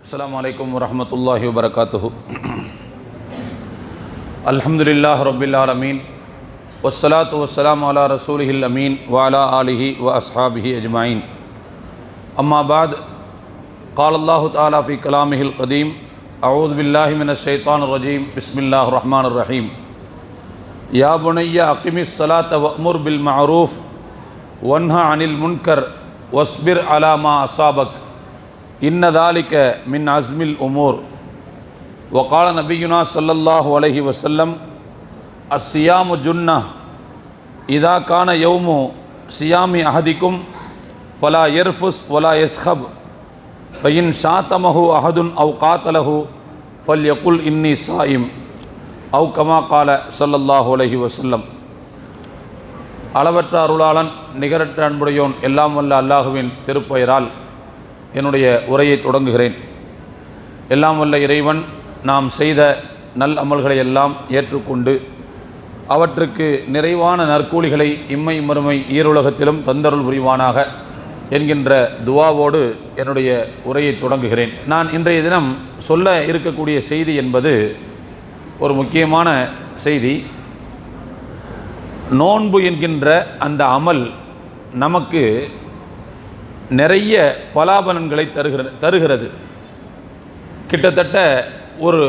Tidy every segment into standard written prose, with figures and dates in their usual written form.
अस्सलामु अलैकुम वरहमतुल्लाहि वबरकातुहु। अल्हम्दुलिल्लाहि रब्बिल आलमीन वस्सलातु वस्सलामु अला रसूलिहिल अमीन व अला आलिहि व अस्हाबिहि अजमाइन। अम्मा बाद क़ाल अल्लाहु तआला फ़ी कलामिहिल क़दीम अऊज़ु बिल्लाहि मिनश शैतानिर रजीम बिस्मिल्लाहिर रहमानिर रहीम। या बुनय्या अक़िमिस सलात वअमुर बिल मअरूफ़ वन्हा अनिल मुनकर वस्बिर अला मा असाबक इन्न ज़ालिक मिन अज़्मिल उमूर। वक़ाल नबियुना सल्लल्लाहु अलैहि वसल्लम अस्सियामु जुन्नह इज़ा कान यौमु सियामि अहदिकुम फ़ला यरफ़ुस वला यस्ख़ब फ़इन शातमहु अहदुन औ क़ातलहु फ़ल्यक़ुल इन्नी साइम औ कमा क़ाल सल्लल्लाहु अलैहि वसल्लम। அளவற்ற அருளாளன் நிகரற்ற அன்புடையோன் எல்லாம் வல்ல அல்லாஹுவின் திருப்பெயரால் என்னுடைய உரையை தொடங்குகிறேன். எல்லாம் வல்ல இறைவன் நாம் செய்த நல் அமல்களை எல்லாம் ஏற்றுக்கொண்டு அவற்றுக்கு நிறைவான நற்கூலிகளை இம்மை மறுமை ஈருலகத்திலும் தந்தருள் புரிவானாக என்கின்ற துவாவோடு என்னுடைய உரையை தொடங்குகிறேன். நான் இன்றைய தினம் சொல்ல இருக்கக்கூடிய செய்தி என்பது ஒரு முக்கியமான செய்தி. நோன்பு என்கின்ற அந்த அமல் நமக்கு நிறைய பலாபலன்களை தருகிறது. கிட்டத்தட்ட ஒரு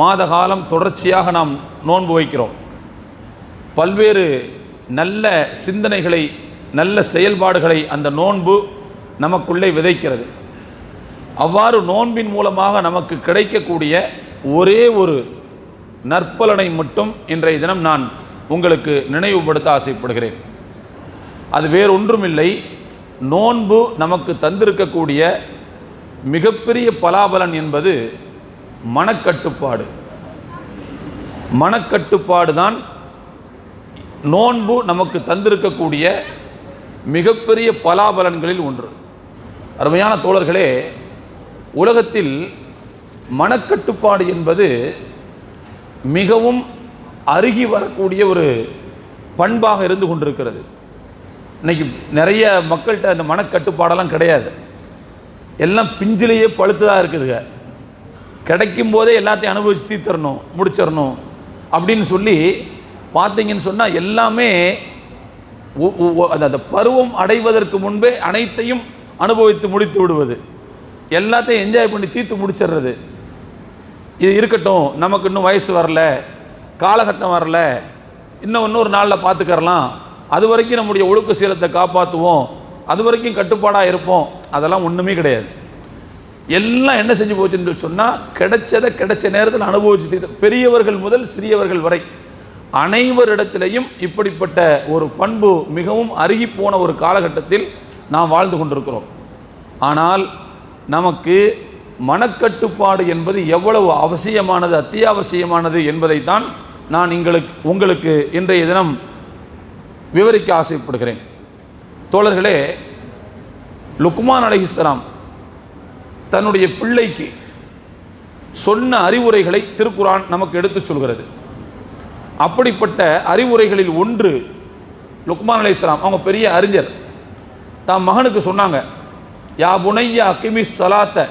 மாத காலம் தொடர்ச்சியாக நாம் நோன்பு வைக்கிறோம். பல்வேறு நல்ல சிந்தனைகளை நல்ல செயல்பாடுகளை அந்த நோன்பு நமக்குள்ளே விதைக்கிறது. அவ்வாறு நோன்பின் மூலமாக நமக்கு கிடைக்கக்கூடிய ஒரே ஒரு நற்பலனை மட்டும் இன்றைய தினம் நான் உங்களுக்கு நினைவுபடுத்த ஆசைப்படுகிறேன். அது வேறொன்றுமில்லை, நோன்பு நமக்கு தந்திருக்கக்கூடிய மிகப்பெரிய பலாபலன் என்பது மனக்கட்டுப்பாடு. மனக்கட்டுப்பாடு தான் நோன்பு நமக்கு தந்திருக்கக்கூடிய மிகப்பெரிய பலாபலன்களில் ஒன்று. அருமையான தோழர்களே, உலகத்தில் மனக்கட்டுப்பாடு என்பது மிகவும் அருகி வரக்கூடிய ஒரு பண்பாக இருந்து கொண்டிருக்கிறது. இன்றைக்கி நிறைய மக்கள்கிட்ட அந்த மனக்கட்டுப்பாடெல்லாம் கிடையாது. எல்லாம் பிஞ்சிலேயே பழுத்துதான் இருக்குதுங்க. கிடைக்கும் போதே எல்லாத்தையும் அனுபவித்து தீர்த்தரணும், முடிச்சிடணும் அப்படின்னு சொல்லி பார்த்தீங்கன்னு சொன்னால் எல்லாமே அந்த பருவம் அடைவதற்கு முன்பே அனைத்தையும் அனுபவித்து முடித்து விடுவது, எல்லாத்தையும் என்ஜாய் பண்ணி தீர்த்து முடிச்சிடுறது. இது இருக்கட்டும், நமக்கு இன்னும் வயசு வரல, காலகட்டம் வரல, இன்னொரு நாளில் பார்த்துக்கறலாம், அது வரைக்கும் நம்முடைய ஒழுக்க சீலத்தை காப்பாற்றுவோம், அது வரைக்கும் கட்டுப்பாடாக இருப்போம். அதெல்லாம் ஒன்றுமே கிடையாது. எல்லாம் என்ன செஞ்சு போச்சுன்னு சொன்னால் கிடைச்ச நேரத்தில் அனுபவிச்சுட்டு, பெரியவர்கள் முதல் சிறியவர்கள் வரை அனைவரிடத்திலையும் இப்படிப்பட்ட ஒரு பண்பு மிகவும் அருகி போன ஒரு காலகட்டத்தில் நாம் வாழ்ந்து கொண்டிருக்கிறோம். ஆனால் நமக்கு மனக்கட்டுப்பாடு என்பது எவ்வளவு அவசியமானது, அத்தியாவசியமானது என்பதைத்தான் நான் உங்களுக்கு இன்றைய தினம் விவரிக்க ஆசைப்படுகிறேன். தோழர்களே, லுக்மான் அலைஹிஸ்ஸலாம் தன்னுடைய பிள்ளைக்கு சொன்ன அறிவுரைகளை திருக்குர்ஆன் நமக்கு எடுத்துச் சொல்கிறது. அப்படிப்பட்ட அறிவுரைகளில் ஒன்று, லுக்மான் அலைஹிஸ்ஸலாம் அவங்க பெரிய அறிஞர், தாம் மகனுக்கு சொன்னாங்க, யா புனையா அகிமிஸ் ஸலாத்த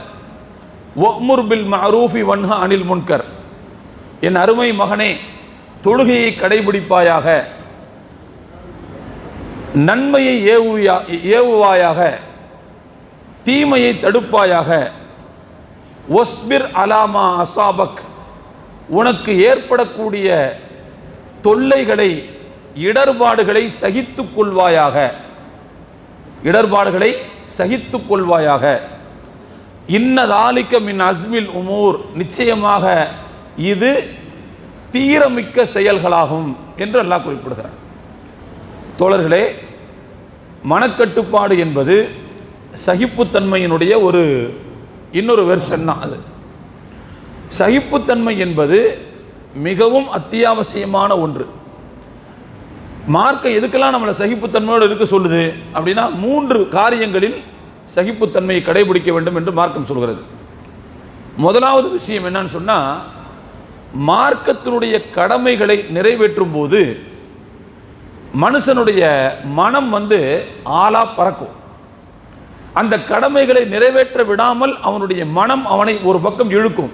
வஅமுர் பில் மஅரூஃபி வன்ஹா அனில் முன்கர். என் அருமை மகனே, தொழுகையை கடைபிடிப்பாயாக, நன்மையை ஏவுவாயாக, தீமையை தடுப்பாயாக, ஒஸ்பிர் அலாமா அசாபக், உனக்கு ஏற்படக்கூடிய தொல்லைகளை இடர்பாடுகளை சகித்துக் கொள்வாயாக, இடர்பாடுகளை சகித்துக் கொள்வாயாக. இன்ன ஸாலிக மின் அஸ்மில் உமூர், நிச்சயமாக இது தீரமிக்க செயல்களாகும் என்று அல்லாஹ் குறிப்பிடுகிறார். தோழர்களே, மனக்கட்டுப்பாடு என்பது சகிப்புத்தன்மையினுடைய இன்னொரு வெர்ஷன் தான். அது சகிப்புத்தன்மை என்பது மிகவும் அத்தியாவசியமான ஒன்று. மார்க்கம் எதுக்கெல்லாம் நம்மளை சகிப்புத்தன்மையோடு இருக்க சொல்லுது அப்படின்னா, 3 காரியங்களில் சகிப்புத்தன்மையை கடைபிடிக்க வேண்டும் என்று மார்க்கம் சொல்கிறது. முதலாவது விஷயம் என்னன்னு சொன்னால், மார்க்கத்தினுடைய கடமைகளை நிறைவேற்றும் போது மனுஷனுடைய மனம் ஆளா பறக்கும். அந்த கடமைகளை நிறைவேற்ற விடாமல் அவனுடைய மனம் அவனை ஒரு பக்கம் இழுக்கும்.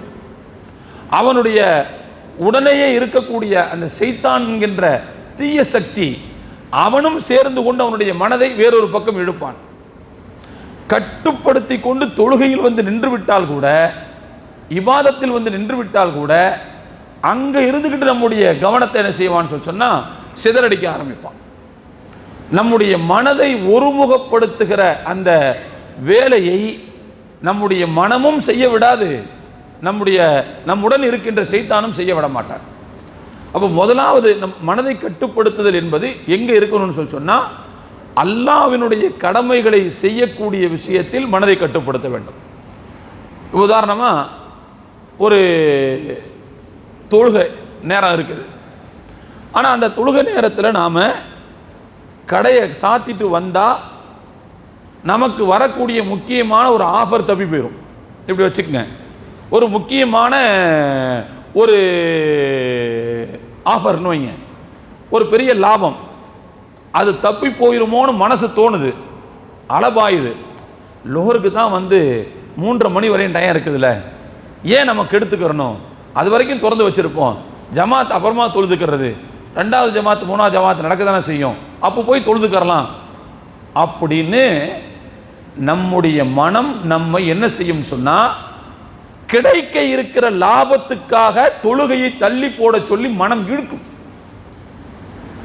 அவனுடைய உடனேயே இருக்கக்கூடிய அந்த சைத்தான் என்கின்ற தீய சக்தி அவனும் சேர்ந்து கொண்டு அவனுடைய மனதை வேறொரு பக்கம் இழுப்பான். கட்டுப்படுத்தி கொண்டு தொழுகையில் வந்து நின்று விட்டால் கூட, இபாதத்தில் வந்து நின்று விட்டால் கூட, அங்க இருந்துகிட்டு நம்முடைய கவனத்தை என்ன செய்வான்னு சொன்னா சிதறடிக்க ஆரம்பிப்பான். நம்முடைய மனதை ஒருமுகப்படுத்துகிற அந்த வேலையை நம்முடைய மனமும் செய்ய விடாது, நம்முடன் இருக்கின்ற சைத்தானும் செய்ய விட மாட்டார். அப்போ முதலாவது நம் மனதை கட்டுப்படுத்துதல் என்பது எங்கே இருக்கணும்னு சொன்னா, அல்லாஹ்வினுடைய கடமைகளை செய்யக்கூடிய விஷயத்தில் மனதை கட்டுப்படுத்த வேண்டும். உதாரணமா ஒரு தொழுகை நேரம் இருக்குது, ஆனால் அந்த தொழுகை நேரத்தில் நாம் கடையை சாத்திட்டு வந்தால் நமக்கு வரக்கூடிய முக்கியமான ஒரு ஆஃபர் தப்பி போயிடும். இப்படி வச்சுக்கங்க, ஒரு முக்கியமான ஒரு ஆஃபர்னு வைங்க, ஒரு பெரிய லாபம், அது தப்பி போயிருமோன்னு மனசு தோணுது, அலபாயுது. லோஹருக்கு தான் வந்து 3:30 மணி வரையும் டைம் இருக்குதுல்ல, ஏன் நம்ம கெடுத்துக்கிறணும், அது வரைக்கும் திறந்து வச்சுருப்போம், ஜமாத் அப்புறமா தொழுதுக்கிறது, 2வது ஜமாத் 3வது ஜமாத் நடக்க தானே செய்யும், அப்போ போய் தொழுதுக்கிறலாம் அப்படின்னு நம்முடைய மனம் நம்மை என்ன செய்யும் சொன்னால், கிடைக்க இருக்கிற லாபத்துக்காக தொழுகையை தள்ளி போட சொல்லி மனம் இழுக்கும்.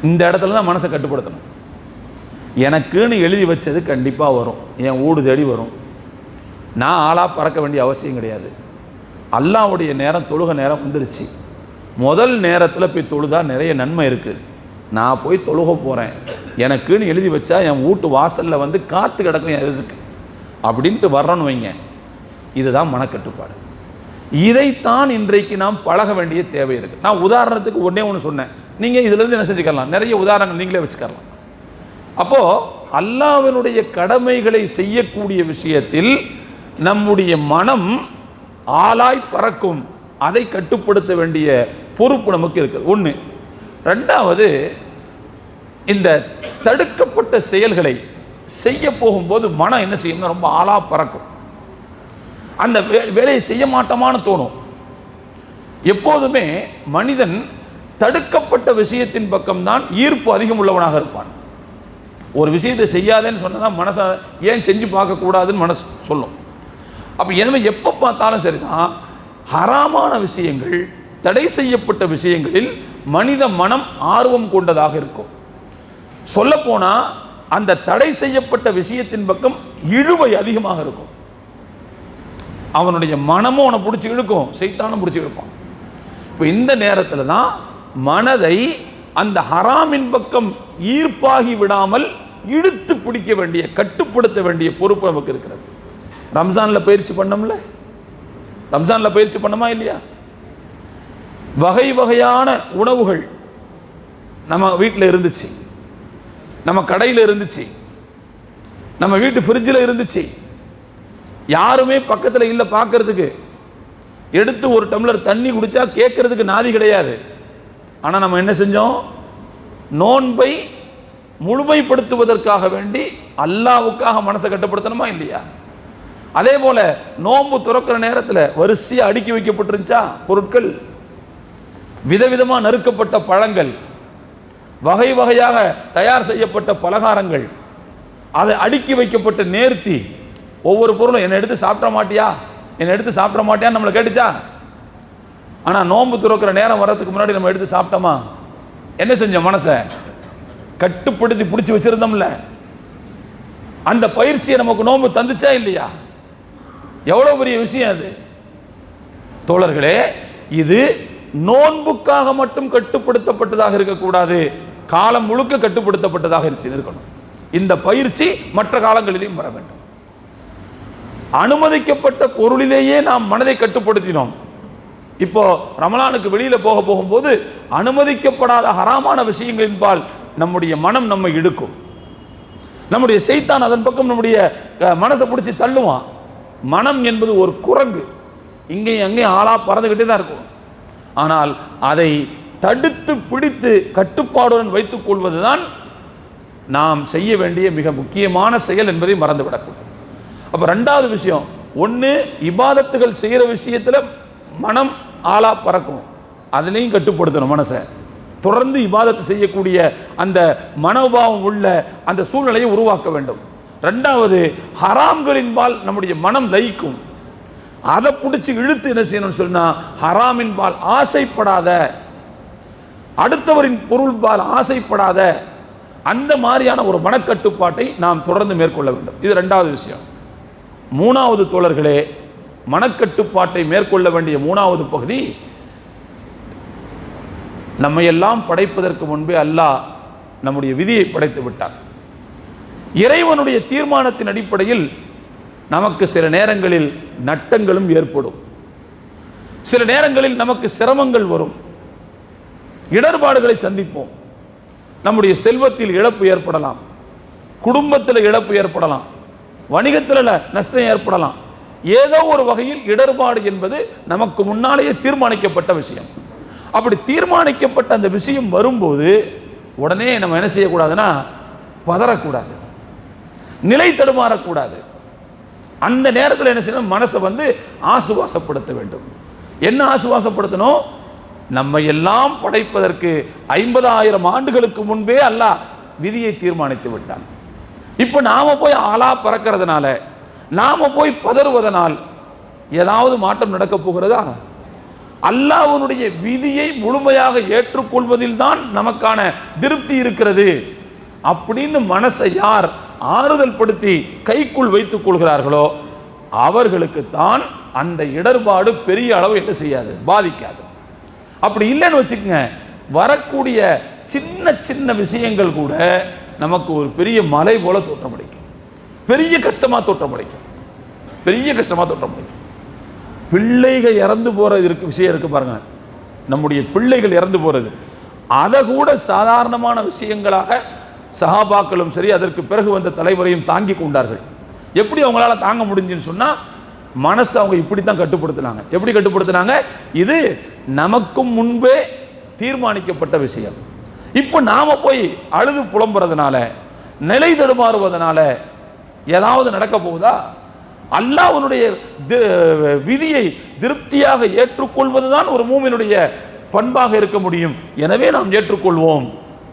இந்த இடத்துல தான் மனசை கட்டுப்படுத்தணும். எனக்குன்னு எழுதி வச்சது கண்டிப்பாக வரும், என் ஊடு தேடி வரும், நான் ஆளாக பறக்க வேண்டிய அவசியம் கிடையாது. அல்லாஹ்வுடைய நேரம் தொழுகை நேரம் வந்துருச்சு, முதல் நேரத்தில் போய் தொழுதா நிறைய நன்மை இருக்குது, நான் போய் தொழுக போகிறேன், எனக்குன்னு எழுதி வச்சா என் வீட்டு வாசலில் வந்து காத்து கிடக்கும் என் ரிஸ்க் அப்படின்ட்டு வர்றோன்னு வைங்க. இதுதான் மனக்கட்டுப்பாடு. இதைத்தான் இன்றைக்கு நாம் பழக வேண்டிய தேவை இருக்குது. நான் உதாரணத்துக்கு ஒன்று சொன்னேன், நீங்கள் இதிலிருந்து என்ன செஞ்சுக்கலாம், நிறைய உதாரணங்கள் நீங்களே வச்சுக்கலாம். அப்போது அல்லாஹ்வினுடைய கடமைகளை செய்யக்கூடிய விஷயத்தில் நம்முடைய மனம் ஆளாய் பறக்கும், அதை கட்டுப்படுத்த வேண்டிய பொறுப்பு நமக்கு இருக்குது. ஒன்று. 2வது, இந்த தடுக்கப்பட்ட செயல்களை செய்ய போகும்போது மனம் என்ன செய்யணும்னா ரொம்ப ஆளா பறக்கும், அந்த வேலையை செய்ய மாட்டோமான்னு தோணும். எப்போதுமே மனிதன் தடுக்கப்பட்ட விஷயத்தின் பக்கம்தான் ஈர்ப்பு அதிகம் உள்ளவனாக இருப்பான். ஒரு விஷயத்தை செய்யாதேன்னு சொன்னதான் மனசை ஏன் செஞ்சு பார்க்கக்கூடாதுன்னு மனசு சொல்லும். அப்போ எனவே எப்போ பார்த்தாலும் சரிதான், ஹராமான விஷயங்கள், தடை செய்யப்பட்ட விஷயங்களில் மனித மனம் ஆர்வம் கொண்டதாக இருக்கும். சொல்லப்போனால் அந்த தடை செய்யப்பட்ட விஷயத்தின் பக்கம் இழுவை அதிகமாக இருக்கும். அவனுடைய மனமும் அவனை பிடிச்சி இழுக்கும், சைத்தானும் பிடிச்சி இழுப்பான். இப்போ இந்த நேரத்தில் தான் மனதை அந்த ஹராமின் பக்கம் ஈர்ப்பாகி விடாமல் இழுத்து பிடிக்க வேண்டிய, கட்டுப்படுத்த வேண்டிய பொறுப்பு நமக்கு இருக்கிறது. ரம்ஜானில் பயிற்சி பண்ணோம்ல, ரம்ஜானில் பயிற்சி பண்ணோமா இல்லையா? வகை வகையான உணவுகள் நம்ம வீட்டில் இருந்துச்சு, நம்ம கடையில் இருந்துச்சு, நம்ம வீட்டு ஃப்ரிட்ஜில் இருந்துச்சு, யாருமே பக்கத்தில் இல்லை பார்க்கறதுக்கு. எடுத்து ஒரு டம்ளர் தண்ணி குடித்தா கேட்கறதுக்கு நாதி கிடையாது. ஆனால் நம்ம என்ன செஞ்சோம், நோன்பை முழுமைப்படுத்துவதற்காக வேண்டி அல்லாஹ்வுக்காக மனசை கட்டுப்படுத்தணுமா இல்லையா? அதே போல நோன்பு துறக்கிற நேரத்தில் வரிசையாக அடுக்கி வைக்கப்பட்டிருந்துச்சா பொருட்கள், விதவிதமாக நறுக்கப்பட்ட பழங்கள், வகை வகையாக தயார் செய்யப்பட்ட பலகாரங்கள், அதை அடுக்கி வைக்கப்பட்ட நேர்த்தி, ஒவ்வொரு பொருளும் என்னை எடுத்து சாப்பிட மாட்டியா, என்னை எடுத்து சாப்பிட மாட்டியான்னு நம்மளை கேட்டுச்சா? ஆனால் நோன்பு துறக்கிற நேரம் வர்றதுக்கு முன்னாடி நம்ம எடுத்து சாப்பிட்டோமா? என்ன செஞ்சோம், மனசை கட்டுப்படுத்தி பிடிச்சி வச்சிருந்தோம்ல. அந்த பயிற்சியை நமக்கு நோன்பு தந்துச்சா இல்லையா? எவ்வளோ பெரிய விஷயம் அது தோழர்களே. இது நோன்புக்காக மட்டும் கட்டுப்படுத்தப்பட்டதாக இருக்கக்கூடாது, காலம் முழுக்க கட்டுப்படுத்தப்பட்டதாக இருக்கணும். இந்த பயிற்சி மற்ற காலங்களிலும் வர வேண்டும். அனுமதிக்கப்பட்ட பொருளிலேயே நாம் மனதை கட்டுப்படுத்தினோம். இப்போ ரமலானுக்கு வெளியில போகும்போது அனுமதிக்கப்படாத ஹராமான விஷயங்களின்பால் நம்முடைய மனம் நம்மை இழுக்கும். நம்முடைய சைத்தான் அதன் பக்கம் நம்முடைய மனசை பிடிச்சி தள்ளுவான். மனம் என்பது ஒரு குரங்கு, இங்கேயும் அங்கேயும் ஆளா பறந்துகிட்டே தான் இருக்கும். ஆனால் அதை தடுத்து பிடித்து கட்டுப்பாடுடன் வைத்துக் கொள்வதுதான் நாம் செய்ய வேண்டிய மிக முக்கியமான செயல் என்பதை மறந்துவிடக்கூடாது. அப்போ ரெண்டாவது விஷயம், ஒன்று இபாதத்துகள் செய்கிற விஷயத்தில் மனம் ஆளா பறக்கும், அதுலேயும் கட்டுப்படுத்தணும் மனசை. தொடர்ந்து இபாதத்து செய்யக்கூடிய அந்த மனோபாவம் உள்ள அந்த சூழ்நிலையை உருவாக்க வேண்டும். ரெண்டாவது, ஹராம்களின்பால் நம்முடைய மனம் லயிக்கும். அதை பிடிச்சி இழுத்து என்ன செய்யணும்னு சொன்னா, ஹராமின்பால் ஆசைப்படாத, அடுத்தவரின் பொருள்பால் ஆசைப்படாத அந்த மாதிரியான ஒரு மனக்கட்டுப்பாட்டை நாம் தொடர்ந்து மேற்கொள்ள வேண்டும். இது ரெண்டாவது விஷயம். மூணாவது தோழர்களே, மனக்கட்டுப்பாட்டை மேற்கொள்ள வேண்டிய மூணாவது பகுதி, நம்மையெல்லாம் படைப்பதற்கு முன்பே அல்லாஹ் நம்முடைய விதியை படைத்து விட்டார். இறைவனுடைய தீர்மானத்தின் அடிப்படையில் நமக்கு சில நேரங்களில் நட்டங்களும் ஏற்படும், சில நேரங்களில் நமக்கு சிரமங்கள் வரும், இடர்பாடுகளை சந்திப்போம். நம்முடைய செல்வத்தில் இழப்பு ஏற்படலாம், குடும்பத்தில் இழப்பு ஏற்படலாம், வணிகத்தில் நஷ்டம் ஏற்படலாம். ஏதோ ஒரு வகையில் இடர்பாடு என்பது நமக்கு முன்னாலேயே தீர்மானிக்கப்பட்ட விஷயம். அப்படி தீர்மானிக்கப்பட்ட அந்த விஷயம் வரும்போது உடனே நம்ம என்ன செய்யக்கூடாதுன்னா, பதறக்கூடாது, நிலை தடுமாறக்கூடாது. அந்த நேரத்தில் என்ன செய்யணும், மனசை ஆசுவாசப்படுத்த வேண்டும். என்ன ஆசுவாசப்படுத்தணும்? நம்ம எல்லாம் படைப்பதற்கு 50,000 ஆண்டுகளுக்கு முன்பே அல்லாஹ் விதியை தீர்மானித்து விட்டான். இப்போ நாம போய் ஆளா பறக்கிறதுனால, நாம போய் பதறுவதனால் ஏதாவது மாற்றம் நடக்க போகிறதா? அல்லாஹ்வுடைய விதியை முழுமையாக ஏற்றுக்கொள்வதில் தான் நமக்கான திருப்தி இருக்கிறது அப்படின்னு மனசை யார் ஆறுதல் படுத்தி கைக்குள் வைத்துக் கொள்கிறார்களோ அவர்களுக்கு தான் அந்த இடர்பாடு பெரிய அளவு என்ன செய்யாது, பாதிக்காது. அப்படி இல்லைன்னு வச்சுக்கோங்க, வரக்கூடிய சின்ன சின்ன விஷயங்கள் கூட நமக்கு ஒரு பெரிய மலை போல தோற்றமளிக்கும், பெரிய கஷ்டமா தோற்றமளிக்கும், பெரிய கஷ்டமா தோற்றமளிக்கும். பிள்ளைகள் இறந்து போறது விஷயம் இருக்கு பாருங்க, நம்முடைய பிள்ளைகள் இறந்து போறது, அதை கூட சாதாரணமான விஷயங்களாக சஹாபாக்களும் சரி அதற்கு பிறகு வந்த தலைவரையும் தாங்கி கொண்டார்கள். எப்படி அவங்களால தாங்க முடிஞ்சுன்னு சொன்னா, மனசு அவங்க இப்படித்தான் கட்டுப்படுத்தினாங்க. எப்படி கட்டுப்படுத்தினாங்க? இது நமக்கும் முன்பே தீர்மானிக்கப்பட்ட விஷயம். இப்போ நாம போய் அழுது புலம்புறதுனால, நிலை தடுமாறுவதனால ஏதாவது நடக்க போகுதா? அல்லாஹ்வுடைய விதியை திருப்தியாக ஏற்றுக்கொள்வதுதான் ஒரு மூமினுடைய பண்பாக இருக்க முடியும். எனவே நாம் ஏற்றுக்கொள்வோம்.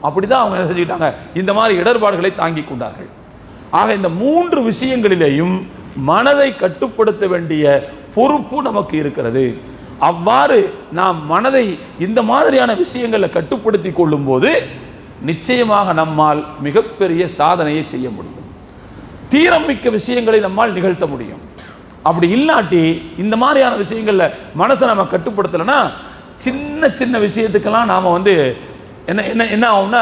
அப்படிதான் அவங்க என்ன செஞ்சுக்கிட்டாங்க, இந்த மாதிரி இடர்பாடுகளை தாங்கி கொண்டார்கள். ஆக இந்த 3 விஷயங்களிலேயும் மனதை கட்டுப்படுத்த வேண்டிய பொறுப்பு நமக்கு இருக்கிறது. அவ்வாறு நாம் மனதை இந்த மாதிரியான விஷயங்களை கட்டுப்படுத்தி கொள்ளும் போது நிச்சயமாக நம்மால் மிகப்பெரிய சாதனையை செய்ய முடியும், தீரமிக்க விஷயங்களை நம்மால் நிகழ்த்த முடியும். அப்படி இல்லாட்டி இந்த மாதிரியான விஷயங்கள்ல மனசை நம்ம கட்டுப்படுத்தலைன்னா சின்ன சின்ன விஷயத்துக்கெல்லாம் நாம் என்ன என்ன என்ன ஆகும்னா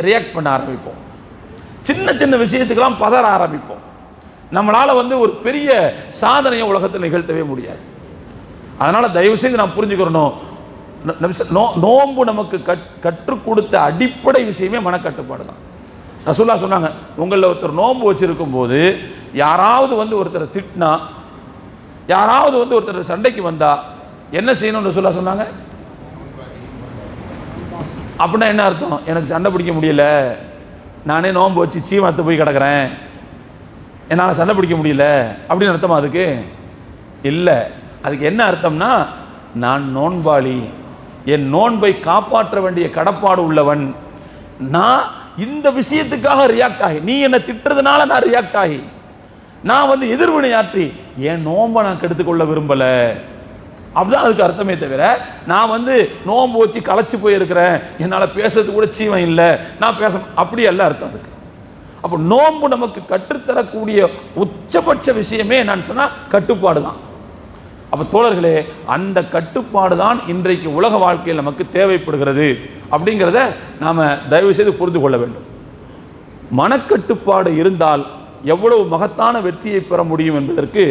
ரியாக்ட் பண்ண ஆரம்பிப்போம், சின்ன சின்ன விஷயத்துக்கெல்லாம் பதற ஆரம்பிப்போம். நம்மளால் ஒரு பெரிய சாதனையை உலகத்தில் நிகழ்த்தவே முடியாது. அதனால் தயவு செய்து நாம் புரிஞ்சுக்கிறோம், நோன்பு நமக்கு கற்றுக் கொடுத்த அடிப்படை விஷயமே மனக்கட்டுப்பாடு தான். ரசூலுல்லாஹ் சொன்னாங்க, உங்களில் ஒருத்தர் நோன்பு வச்சிருக்கும் போது யாராவது ஒருத்தரை திட்டினா, யாராவது ஒருத்தர் சண்டைக்கு வந்தா என்ன செய்யணும்னு ரசூலுல்லாஹ் சொன்னாங்க? அப்படின்னா என்ன அர்த்தம்? எனக்கு சண்டை பிடிக்க முடியல, நானே நோன்பு வச்சு சீமாத்து போய் கிடக்கிறேன், என்னால் சண்டை பிடிக்க முடியல அப்படின்னு அர்த்தமா? அதுக்கு இல்லை. அதுக்கு என்ன அர்த்தம்னா, நான் நோன்பாளி, என் நோன்பை காப்பாற்ற வேண்டிய கடப்பாடு உள்ளவன், நான் இந்த விஷயத்துக்காக ரியாக்ட் ஆகி, நீ என்னை திட்டுறதுனால நான் ரியாக்ட் ஆகி, நான் எதிர்வினையாற்றி என் நோன்பை நான் கெடுத்துக்கொள்ள விரும்பல. அப்படிதான் அதுக்கு அர்த்தமே தவிர, நான் நோன்பு வச்சு களைச்சு போயிருக்கிறேன், என்னால் பேசுறது கூட சீவன் இல்லை, நான் பேச, அப்படி அல்ல அர்த்தம் அதுக்கு. அப்போ நோன்பு நமக்கு கற்றுத்தரக்கூடிய உச்சபட்ச விஷயமே என்னன்னு சொன்னா கட்டுப்பாடு தான். அப்போ தோழர்களே, அந்த கட்டுப்பாடு தான் இன்றைக்கு உலக வாழ்க்கையில் நமக்கு தேவைப்படுகிறது அப்படிங்கிறத நாம் தயவு செய்து புரிந்து கொள்ள வேண்டும். மனக்கட்டுப்பாடு இருந்தால் எவ்வளவு மகத்தான வெற்றியை பெற முடியும் என்பதற்கு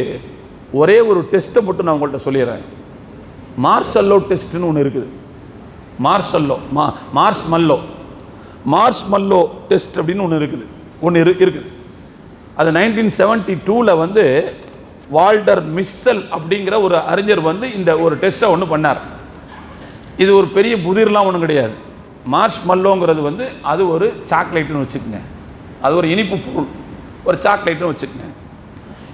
ஒரே ஒரு டெஸ்ட்டை மட்டும் நான் உங்கள்கிட்ட சொல்லிடுறேன். மார்ஷல்லோ டெஸ்ட்னு ஒன்று இருக்குது. மார்ஷ்மல்லோ டெஸ்ட் அப்படின்னு ஒன்று இருக்குது. அது 1972 வால்டர் மிஸ்ஸல் அப்படிங்கிற ஒரு அறிஞர் இந்த ஒரு டெஸ்ட்டை ஒன்று பண்ணார். இது ஒரு பெரிய புதிர்லாம் ஒன்றும் கிடையாது. மார்ஷ்மல்லோங்கிறது அது ஒரு சாக்லேட்டுன்னு வச்சுக்கோங்க, அது ஒரு இனிப்பு பொருள், ஒரு சாக்லேட்னு வச்சுக்கோங்க.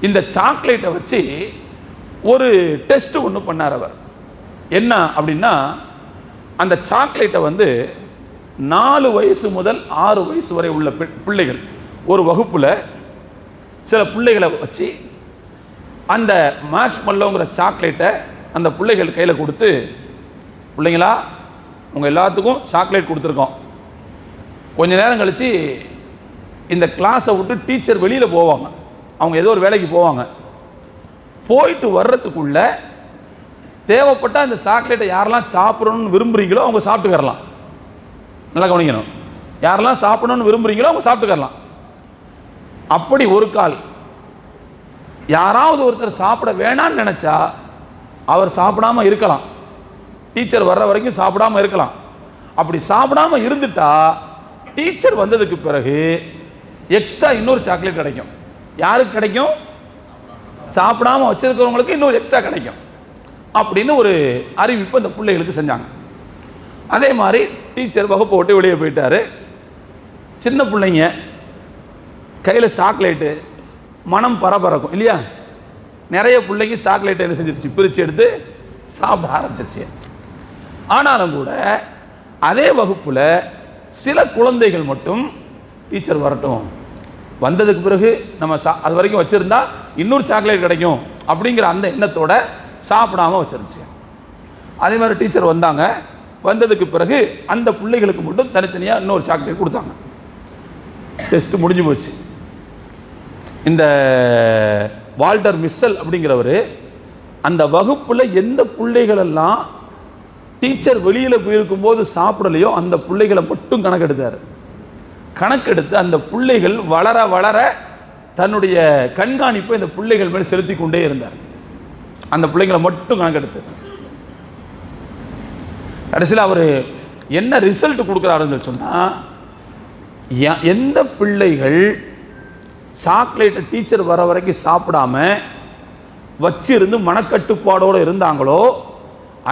இந்த சாக்லேட்டை வச்சு ஒரு டெஸ்ட் ஒன்று பண்ணார் அவர். என்ன அப்படின்னா, அந்த சாக்லேட்டை வந்து 4 வயசு முதல் 6 வயசு வரை உள்ள பிள்ளைகள் ஒரு வகுப்பில் சில பிள்ளைகளை வச்சு அந்த மார்ஷ்மெல்லோங்கிற சாக்லேட்டை அந்த பிள்ளைகள் கையில் கொடுத்து, பிள்ளைங்களா உங்கள் எல்லாத்துக்கும் சாக்லேட் கொடுத்துருக்கோம், கொஞ்ச நேரம் கழித்து இந்த கிளாஸை விட்டு டீச்சர் வெளியில் போவாங்க, அவங்க ஏதோ ஒரு வேலைக்கு போவாங்க, போயிட்டு வர்றதுக்குள்ள தேவைப்பட்டால் இந்த சாக்லேட்டை யாரெல்லாம் சாப்பிடணும்னு விரும்புகிறீங்களோ அவங்க சாப்பிட்டுக்கரலாம். நல்லா கவனிக்கணும், யாரெல்லாம் சாப்பிடணும்னு விரும்புகிறீங்களோ அவங்க சாப்பிட்டுக்கரலாம். அப்படி ஒரு கால் யாராவது ஒருத்தர் சாப்பிட வேணான்னு நினச்சா அவர் சாப்பிடாம இருக்கலாம், டீச்சர் வர்ற வரைக்கும் சாப்பிடாம இருக்கலாம். அப்படி சாப்பிடாம இருந்துட்டா டீச்சர் வந்ததுக்கு பிறகு எக்ஸ்ட்ரா இன்னொரு சாக்லேட் கிடைக்கும். யாருக்கு கிடைக்கும்? சாப்பிடாம வச்சிருக்கிறவங்களுக்கு இன்னொரு எக்ஸ்ட்ரா கிடைக்கும் அப்படின்னு ஒரு அறிவிப்பு அந்த பிள்ளைகளுக்கு செஞ்சாங்க. அதே மாதிரி டீச்சர் வகுப்பை விட்டு வெளியே போயிட்டாரு. சின்ன பிள்ளைங்க கையில் சாக்லேட்டு, மனம் பரபரக்கும் இல்லையா? நிறைய பிள்ளைங்க சாக்லேட்டை என்ன செஞ்சிருச்சு, பிரித்து எடுத்து சாப்பிட ஆரம்பிச்சிருச்சு. ஆனாலும் கூட அதே வகுப்பில் சில குழந்தைகள் மட்டும் டீச்சர் வரட்டும், வந்ததுக்கு பிறகு நம்ம அது வரைக்கும் வச்சுருந்தா இன்னொரு சாக்லேட் கிடைக்கும் அப்படிங்கிற அந்த எண்ணத்தோட சாப்பிடாமல் வச்சிருச்சு. அதே மாதிரி டீச்சர் வந்தாங்க, வந்ததுக்கு பிறகு அந்த பிள்ளைகளுக்கு மட்டும் தனித்தனியாக இன்னொரு சாக்லேட் கொடுத்தாங்க. டெஸ்ட்டு முடிஞ்சு போச்சு. இந்த வால்டர் மிஸ்ஸல் அப்படிங்கிறவர் அந்த வகுப்பில் எந்த பிள்ளைகளெல்லாம் டீச்சர் வெளியில் போயிருக்கும்போது சாப்பிடலையோ அந்த பிள்ளைகளை மட்டும் கணக்கெடுத்தார். கணக்கெடுத்து அந்த பிள்ளைகள் வளர வளர தன்னுடைய கண்காணிப்பை இந்த பிள்ளைகள் மேலே செலுத்தி கொண்டே இருந்தார். அந்த பிள்ளைங்களை மட்டும் கணக்கெடுத்து கடைசியில் அவர் என்ன ரிசல்ட் கொடுக்குறாருன்னு சொன்னால், எந்த பிள்ளைகள் சாக்லேட்டை டீச்சர் வர வரைக்கும் சாப்பிடாம வச்சிருந்து மனக்கட்டுப்பாடோடு இருந்தாங்களோ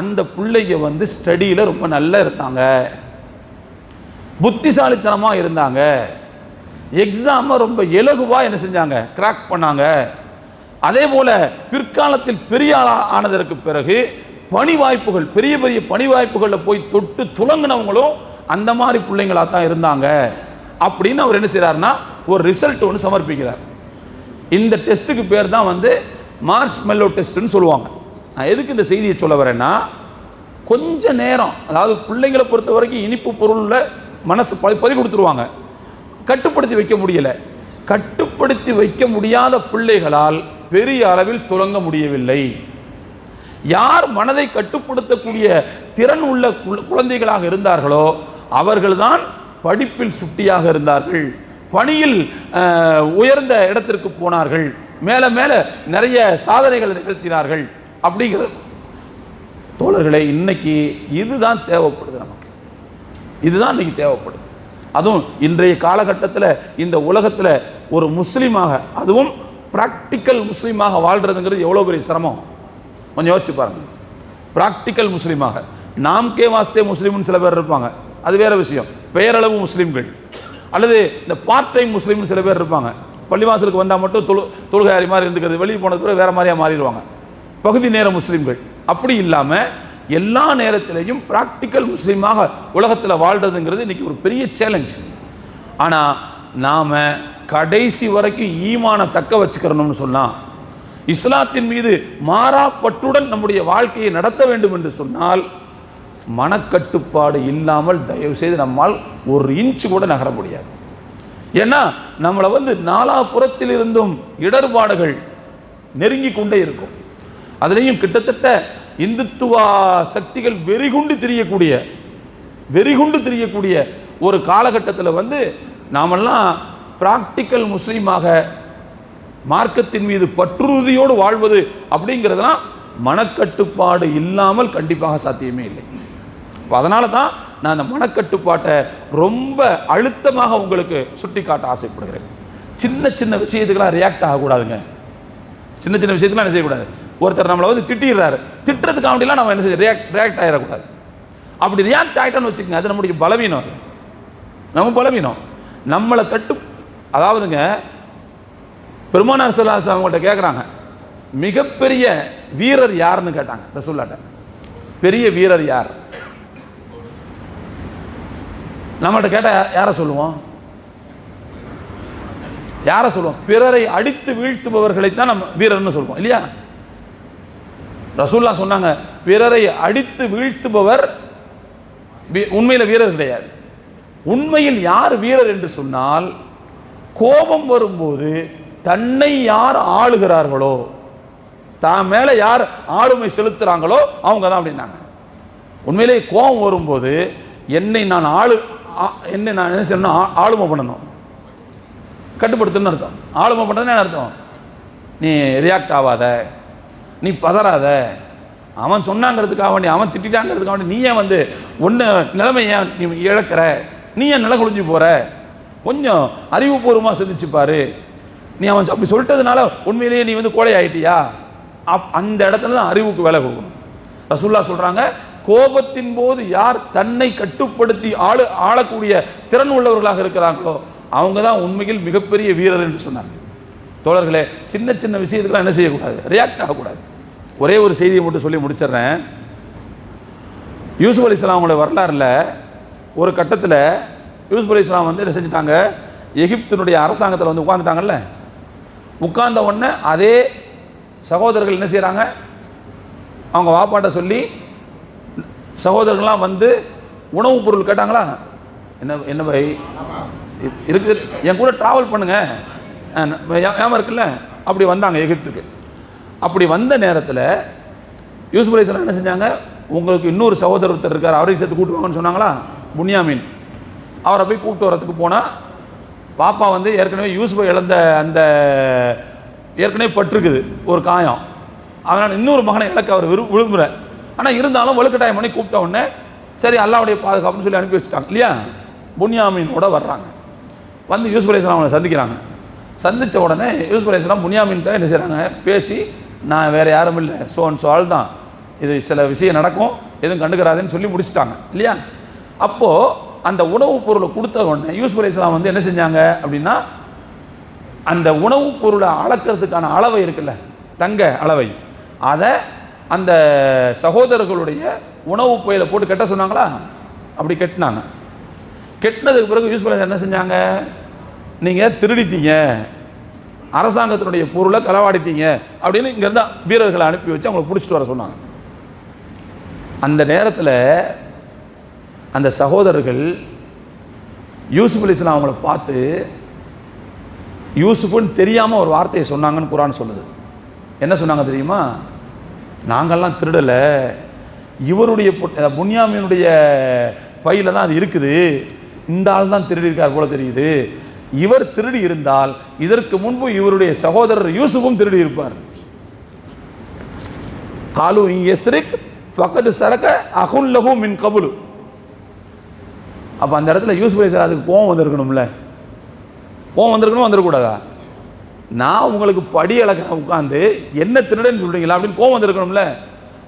அந்த பிள்ளைங்க வந்து ஸ்டடியில் ரொம்ப நல்லா இருந்தாங்க, புத்திசாலித்தனமாக இருந்தாங்க, எக்ஸாமை ரொம்ப இலகுவாக என்ன செஞ்சாங்க, கிராக் பண்ணாங்க. அதே போல் பிற்காலத்தில் பெரிய ஆனதற்கு பிறகு பணி வாய்ப்புகள், பெரிய பெரிய பணி வாய்ப்புகளில் போய் தொட்டு துலங்கினவங்களும் அந்த மாதிரி பிள்ளைங்களாக தான் இருந்தாங்க அப்படின்னு அவர் என்ன செய்கிறாருன்னா ஒரு ரிசல்ட் ஒன்று சமர்ப்பிக்கிறார். இந்த டெஸ்ட்டுக்கு பேர் தான் வந்து மார்ஷ்மெல்லோ டெஸ்ட்டுன்னு சொல்லுவாங்க. நான் எதுக்கு இந்த செய்தியை சொல்ல வரேன்னா, கொஞ்ச நேரம், அதாவது பிள்ளைங்களை பொறுத்த வரைக்கும் இனிப்பு பொருளில் மனசு பறி கொடுத்துருவாங்க, கட்டுப்படுத்தி வைக்க முடியலை. கட்டுப்படுத்தி வைக்க முடியாத பிள்ளைகளால் பெரிய அளவில் துலங்க முடியவில்லை. யார் மனதை கட்டுப்படுத்தக்கூடிய திறன் உள்ள குழந்தைகளாக இருந்தார்களோ அவர்கள்தான் படிப்பில் சுட்டியாக இருந்தார்கள், பணியில் உயர்ந்த இடத்திற்கு போனார்கள், மேலே மேலே நிறைய சாதனைகளை நிகழ்த்தினார்கள். அப்படிங்கிறது தோழர்களே, இன்னைக்கு இதுதான் தேவைப்படுது, நமக்கு இதுதான் இன்னைக்கு தேவைப்படுது. அதுவும் இன்றைய காலகட்டத்தில் இந்த உலகத்தில் ஒரு முஸ்லீமாக, அதுவும் ப்ராக்டிக்கல் முஸ்லீமாக வாழ்கிறதுங்கிறது எவ்வளோ பெரிய சிரமம் கொஞ்சம் யோசிச்சு பாருங்கள். ப்ராக்டிக்கல் முஸ்லீமாக, நாம்கே வாஸ்தே முஸ்லீம்னு சில பேர் இருப்பாங்க, அது வேறு விஷயம், பெயரளவு முஸ்லீம்கள், அல்லது இந்த பார்ட் டைம் முஸ்லீம்னு சில பேர் இருப்பாங்க, பள்ளிவாசலுக்கு வந்தால் மட்டும் தொழுகாரி மாதிரி இருந்துக்கிறது, வெளியே போனது பிறகு வேறு மாதிரியாக மாறிடுவாங்க, பகுதி நேர முஸ்லீம்கள். அப்படி இல்லாமல் எல்லா நேரத்திலையும் ப்ராக்டிக்கல் முஸ்லீமாக உலகத்தில் வாழ்கிறதுங்கிறது இன்றைக்கி ஒரு பெரிய சேலஞ்ச். ஆனால் நாம் கடைசி வரைக்கும் ஈமானை தக்க வச்சுக்கிறணும்னு சொன்னால், இஸ்லாத்தின் மீது மாறாப்பட்டுடன் நம்முடைய வாழ்க்கையை நடத்த வேண்டும் என்று சொன்னால், மனக்கட்டுப்பாடு இல்லாமல் தயவு செய்து நம்மால் ஒரு இன்ச்சு கூட நகர முடியாது. ஏன்னா நம்மளை வந்து நாலாபுறத்தில் இருந்தும் இடர்பாடுகள் நெருங்கி கொண்டே இருக்கும். அதுலேயும் கிட்டத்தட்ட இந்துத்துவா சக்திகள் வெறிகுண்டு திரியக்கூடிய ஒரு காலகட்டத்தில் வந்து நாமெல்லாம் ப்ராக்டிக்கல் முஸ்லீமாக மார்க்கத்தின் மீது பற்றுறுதியோடு வாழ்வது அப்படிங்கிறதுலாம் மனக்கட்டுப்பாடு இல்லாமல் கண்டிப்பாக சாத்தியமே இல்லை. அதனால தான் நான் அந்த மனக்கட்டுப்பாட்டை ரொம்ப அழுத்தமாக உங்களுக்கு சுட்டி காட்ட ஆசைப்படுகிறேன். சின்ன சின்ன விஷயத்துக்கெல்லாம் ரியாக்ட் ஆகக்கூடாதுங்க. சின்ன சின்ன விஷயத்துக்குலாம் என்ன செய்யக்கூடாது. ஒருத்தர் நம்மளை வந்து திட்டிடுறாரு, திட்டுறதுக்காண்டிலாம் நம்ம என்ன செய்ய ரியாக்ட் ஆகிடக்கூடாது. அப்படி ரியாக்ட் ஆகிட்டோன்னு வச்சுக்கோங்க, அது நம்முடைய பலவீனம். நம்ம பலவீனம் நம்மளை அதாவதுங்க, பெருமானார் ஸல்லல்லாஹு அலைஹி வஸல்லம் அவங்கள்ட்ட கேட்குறாங்க, மிகப்பெரிய வீரர் யாருன்னு கேட்டாங்க ரசூலுல்லாஹ்ட்ட. பெரிய வீரர் யார்? நம்மள்ட்ட கேட்டால் யாரை சொல்லுவோம்? யாரை சொல்லுவோம்? பிறரை அடித்து வீழ்த்துபவர்களைத்தான் நம்ம வீரர்னு சொல்லுவோம் இல்லையா? ரசூலுல்லாஹ் சொன்னாங்க, பிறரை அடித்து வீழ்த்துபவர் உண்மையில் வீரர் கிடையாது. உண்மையில் யார் வீரர் என்று சொன்னால், கோபம் வரும்போது தன்னை யார் ஆளுகிறார்களோ, தான் மேலே யார் ஆளுமை செலுத்துகிறாங்களோ அவங்க தான் அப்படின்னாங்க. உண்மையிலே கோபம் வரும்போது என்னை நான் என்ன செய்யணும்? ஆளுமை பண்ணணும், கட்டுப்படுத்தணும்னு அர்த்தம். ஆளுமை பண்ணுறதுன்னு அர்த்தம், நீ ரியாக்ட் ஆகாத, நீ பதறாத, அவன் சொன்னாங்கிறதுக்காக வேண்டி, அவன் திட்டாங்கிறதுக்காக வேண்டி நீ ஏன் வந்து ஒன்று நிலைமை ஏன் நீ இழக்கிற, நீ ஏன் நிலை குளிஞ்சு போகிற, கொஞ்சம் அறிவுபூர்வமாக சிந்திச்சுப்பாரு. நீ அவன் அப்படி சொல்லிட்டதுனால உண்மையிலேயே நீ வந்து கோழை ஆகிட்டியா? அந்த இடத்துல தான் அறிவுக்கு வேலை கொடுக்கணும். ரசூலுல்லாஹ் சொல்கிறாங்க, கோபத்தின் போது யார் தன்னை கட்டுப்படுத்தி ஆளக்கூடிய திறன் உள்ளவர்களாக இருக்கிறாங்களோ அவங்க தான் உண்மையில் மிகப்பெரிய வீரர் என்று சொன்னாங்க. தோழர்களே, சின்ன சின்ன விஷயத்துக்கெல்லாம் என்ன செய்யக்கூடாது? ரியாக்ட் ஆகக்கூடாது. ஒரே ஒரு செய்தியை மட்டும் சொல்லி முடிச்சிடுறேன். யூசுப் அலைஹிஸ்ஸலாம் அவங்களோட வரலாறுல ஒரு கட்டத்தில் யூசுப் அலைஹிஸ்ஸலாம் வந்து என்ன செஞ்சுட்டாங்க, எகிப்தினுடைய அரசாங்கத்தில் வந்து உட்காந்துட்டாங்கல்ல. உட்கார்ந்த உடனே அதே சகோதரர்கள் என்ன செய்கிறாங்க, அவங்க வாப்பாட்ட சொல்லி சகோதரர்கள்லாம் வந்து உணவுப் பொருள் கேட்டாங்களா, என்ன பை இருக்குது, என் கூட ட்ராவல் பண்ணுங்க ஏமா இருக்குல்ல, அப்படி வந்தாங்க எகிப்துக்கு. அப்படி வந்த நேரத்தில் யூசுப் அலைஹிஸ்ஸலாம் என்ன செஞ்சாங்க, உங்களுக்கு இன்னொரு சகோதரர் ஒருத்தர் இருக்கார், அவரையும் சேர்த்து கூப்பிட்டு வாங்கன்னு சொன்னாங்களா, புன்யாமின். அவரை போய் கூப்பிட்டு வரத்துக்கு போனால் பாப்பா வந்து ஏற்கனவே யூசுஃபை இழந்த அந்த ஏற்கனவே பட்டிருக்குது ஒரு காயம், அதனால் இன்னொரு மகனை இழக்க அவர் விரும்புகிறேன். ஆனால் இருந்தாலும் வலுக்கட்டாயம் பண்ணி கூப்பிட்ட உடனே சரி அல்லாஹ்வுடைய பாதுகாப்புன்னு சொல்லி அனுப்பி வச்சுட்டாங்க இல்லையா. புன்யாமினோட வர்றாங்க, வந்து யூசுப் அலைஹிஸ்ஸலாம் அவங்களை சந்திக்கிறாங்க. சந்தித்த உடனே யூசுப் அலைஹிஸ்ஸலாம் புன்யாமின்ட்ட என்ன செய்கிறாங்க, பேசி நான் வேறு யாரும் இல்லை, சோ ஆள் தான், இது சில விஷயம் நடக்கும், எதுவும் கண்டுக்கிறாதுன்னு சொல்லி முடிச்சுட்டாங்க இல்லையா. அப்போது அந்த உணவுப் பொருளை கொடுத்த உடனே யூசுப் அலைஹிஸ்ஸலாம் வந்து என்ன செஞ்சாங்க அப்படின்னா, அந்த உணவுப் பொருளை அளக்கிறதுக்கான அளவை இருக்குல்ல, தங்க அளவை, அதை அந்த சகோதரர்களுடைய உணவு பையில் போட்டு கட்ட சொன்னாங்களா, அப்படி கட்டினாங்க. கெட்டினதுக்கு பிறகு யூசுப் அலைஹிஸ்ஸலாம் என்ன செஞ்சாங்க, நீங்கள் திருடிட்டீங்க, அரசாங்கத்தினுடைய பொருளை களவாடிட்டீங்க அப்படின்னு இங்கேருந்து வீரர்களை அனுப்பி வச்சு அவங்களை பிடிச்சிட்டு வர சொன்னாங்க. அந்த நேரத்தில் அந்த சகோதரர்கள் யூசுப் அலைஹிஸ்ஸலாம் அவங்கள பார்த்து யூசுஃப்னு தெரியாமல் ஒரு வார்த்தையை சொன்னாங்கன்னு குர்ஆன் சொல்லுது. என்ன சொன்னாங்க தெரியுமா, நாங்கள்லாம் திருடலை, இவருடைய புன்யாமினுடைய பையில் தான் அது இருக்குது, இந்த ஆள் தான் திருடி இருக்கார் போல தெரியுது, இவர் திருடி இருந்தால் இதற்கு முன்பு இவருடைய சகோதரர் யூசுஃபும் திருடி இருப்பார். காலு யஸ்ரிக் ஃபகத் சரக அகுன் லஹு மின் கபுலு. அப்போ அந்த இடத்துல யூசுப் அலைஹிஸ்ஸலாம் அதுக்கு கோவம் வந்திருக்கணும்ல, கோவம் வந்திருக்கணும், வந்துடக்கூடாதா? நான் உங்களுக்கு படி அளக்க உட்காந்து என்ன திருடன்னு சொல்கிறீங்களா அப்படின்னு கோவம் வந்திருக்கணும்ல.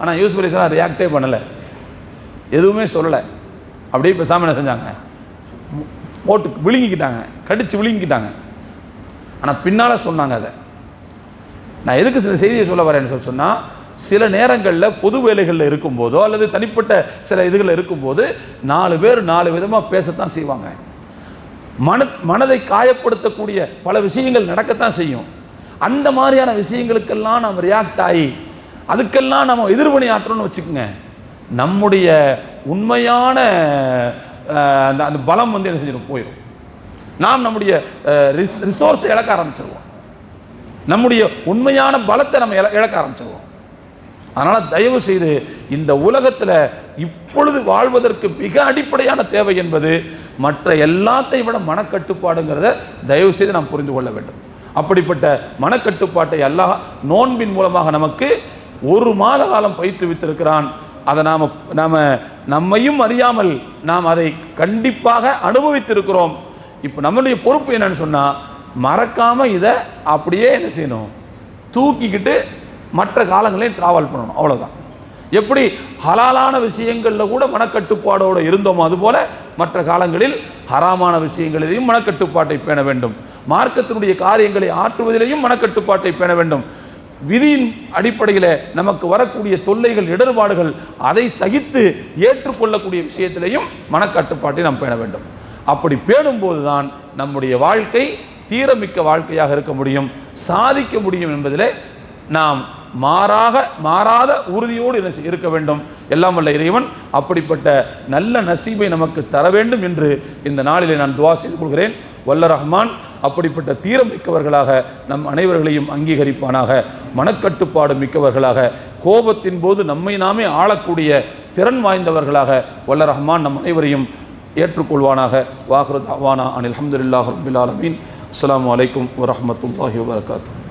ஆனால் யூசுப் அலைஹிஸ்ஸலாம் ரியாக்டே பண்ணலை, எதுவுமே சொல்லலை, அப்படியே பேசாமல் என்ன செஞ்சாங்க, போட்டு விழுங்கிக்கிட்டாங்க, கடித்து விழுங்கிக்கிட்டாங்க. ஆனால் பின்னால் சொன்னாங்க. அதை நான் எதுக்கு சில செய்தியை சொல்ல வரேன்னு சொன்னால், சில நேரங்களில் பொது வேலைகளில் இருக்கும்போதோ அல்லது தனிப்பட்ட சில இதுகளில் இருக்கும்போது 4 பேர் 4 விதமாக பேசத்தான் செய்வாங்க. மனதை காயப்படுத்தக்கூடிய பல விஷயங்கள் நடக்கத்தான் செய்யும். அந்த மாதிரியான விஷயங்களுக்கெல்லாம் நம்ம ரியாக்ட் ஆகி அதுக்கெல்லாம் நம்ம எதிர்வினை ஆற்றணும்னு வச்சுக்கோங்க, நம்முடைய உண்மையான அந்த பலம் வந்து என்ன செஞ்சிடும், போயிடும். நாம் நம்முடைய ரிசோர்ஸை இழக்க ஆரம்பிச்சிருவோம், நம்முடைய உண்மையான பலத்தை நம்ம இழக்க ஆரம்பிச்சிருவோம். அதனால் தயவு செய்து இந்த உலகத்தில் இப்பொழுது வாழ்வதற்கு மிக அடிப்படையான தேவை என்பது மற்ற எல்லாத்தையும் விட மனக்கட்டுப்பாடுங்கிறத தயவு செய்து நாம் புரிந்து கொள்ள வேண்டும். அப்படிப்பட்ட மனக்கட்டுப்பாட்டை அல்லாஹ் நோன்பின் மூலமாக நமக்கு 1 மாத காலம் பயிற்றுவித்திருக்கிறான். அதை நாம் நம்மையும் அறியாமல் நாம் அதை கண்டிப்பாக அனுபவித்திருக்கிறோம். இப்போ நம்முடைய பொறுப்பு என்னன்னு சொன்னால், மறக்காமல் இதை அப்படியே என்ன செய்யணும், தூக்கிக்கிட்டு மற்ற காலங்களையும் ட்ராவல் பண்ணணும், அவ்வளோதான். எப்படி ஹலாலான விஷயங்களில் கூட மனக்கட்டுப்பாடோடு இருந்தோமோ அதுபோல் மற்ற காலங்களில் ஹராமான விஷயங்களிலையும் மனக்கட்டுப்பாட்டை பேண வேண்டும். மார்க்கத்தினுடைய காரியங்களை ஆற்றுவதிலேயும் மனக்கட்டுப்பாட்டை பேண வேண்டும். விதியின் அடிப்படையில் நமக்கு வரக்கூடிய தொல்லைகள், இடர்பாடுகள், அதை சகித்து ஏற்றுக்கொள்ளக்கூடிய விஷயத்திலேயும் மனக்கட்டுப்பாட்டை நாம் பேண வேண்டும். அப்படி பேணும்போது தான் நம்முடைய வாழ்க்கை தீரமிக்க வாழ்க்கையாக இருக்க முடியும், சாதிக்க முடியும் என்பதிலே நாம் மாறாத உறுதியோடு இருக்க வேண்டும். எல்லாம் வல்ல இறைவன் அப்படிப்பட்ட நல்ல நசீபை நமக்கு தர வேண்டும் என்று இந்த நாளிலே நான் துஆ செய்து கொள்கிறேன். வல்ல ரஹ்மான் அப்படிப்பட்ட தீரமிக்கவர்களாக நம் அனைவர்களையும் அங்கீகரிப்பானாக. மனக்கட்டுப்பாடு மிக்கவர்களாக, கோபத்தின் போது நம்மை நாமே ஆளக்கூடிய திறன் வாய்ந்தவர்களாக வல்ல ரஹ்மான் நம் அனைவரையும் ஏற்றுக்கொள்வானாக. வாஹிரு தஅவானா அனில் ஹம்துலில்லாஹி ரப்பில் ஆலமீன். அஸ்ஸலாமு அலைக்கும் வரஹ்மத்துல்லாஹி வபரகாத்துஹு.